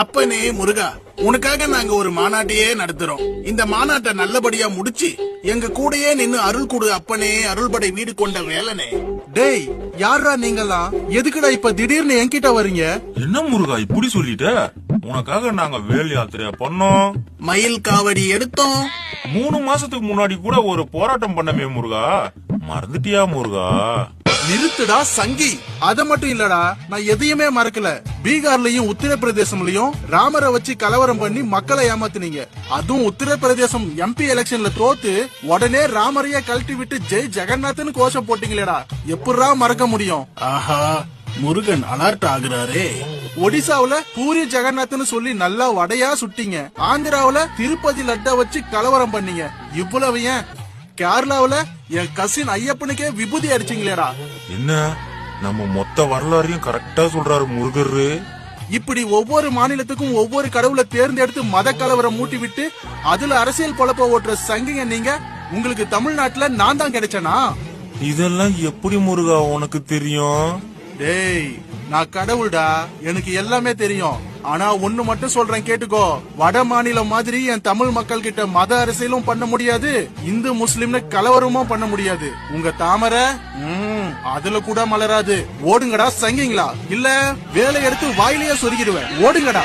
அப்பனே முருகா, உனக்காக நாங்க ஒரு மாநாட்டையே நடத்துறோம். இந்த மாநாட்டை நல்லபடியா முடிச்சு எங்க கூடயே நின்னு அருள் கொடு அப்பனே, அருள்படை வீடு கொண்ட வேலனே. டேய், யாரா நீங்கலாம்? எதுக்குடா இப்ப திடீர்னு என்கிட்ட வரீங்க? என்ன முருகா இப்படி சொல்லிட்ட? உனக்காக நாங்க வேல் யாத்திரையா பண்ணோம், மயில் காவடி எடுத்தோம். 3 மாசத்துக்கு முன்னாடி கூட ஒரு போராட்டம் பண்ணமே முருகா, மறந்துட்டியா முருகா? நிறுத்துடா சங்கி. அத மட்டும் இல்லடா, நான் எதையுமே மறக்கல. பீகார்லயும் உத்தரப்பிரதேசம்லயும் ராமரை வச்சு கலவரம் பண்ணி மக்களை ஏமாத்துனீங்க. அதுவும் உத்தரப்பிரதேசம் MP எலெக்ஷன்ல தோத்து உடனே ராமரைய கழட்டி விட்டு ஜெய் ஜெகநாத்னு கோஷம் போட்டீங்களேடா, எப்படா மறக்க முடியும்? ஆஹா, முருகன் அலர்ட் ஆகுறாரே. ஒடிசாவுல பூரி ஜெகநாத்னு சொல்லி நல்லா வடையா சுட்டீங்க. ஆந்திராவுல திருப்பதி லட்டா வச்சு கலவரம் பண்ணீங்க. இவ்வளவு ஏன் கேரளாவுல என் கசின் ஐயப்பனுக்கே விபூதி அடிச்சீங்களேடா. என்ன நம்ம மொத்த வரலாறையும் கரெக்டா சொல்றாரு முருகரு. இப்படி ஒவ்வொரு மாநிலத்துக்கும் ஒவ்வொரு கடவுளை தேர்ந்தெடுத்து மத கலவரம் மூட்டி விட்டு அதுல அரசியல் பொழப்ப ஓட்டுற சங்கிங்க நீங்க. உங்களுக்கு தமிழ்நாட்டுல நான் தான் கிடைச்சனா? இதெல்லாம் எப்படி முருகா உனக்கு தெரியும்? டேய், நான் கடவுள்டா, எனக்கு எல்லாமே தெரியும். ஆனா ஒண்ணு மட்டும் சொல்றேன் கேட்டுக்கோ. வட மாநிலம் மாதிரி என் தமிழ் மக்கள் கிட்ட மத அரசியலும் பண்ண முடியாது, இந்து முஸ்லிம்னு கலவரமும் பண்ண முடியாது. உங்க தாமரை அதுல கூட மலராது. ஓடுங்கடா சங்கிங்களா, இல்ல வேலை எடுத்து வாயிலேயே சொருகிடுவேன். ஓடுங்கடா.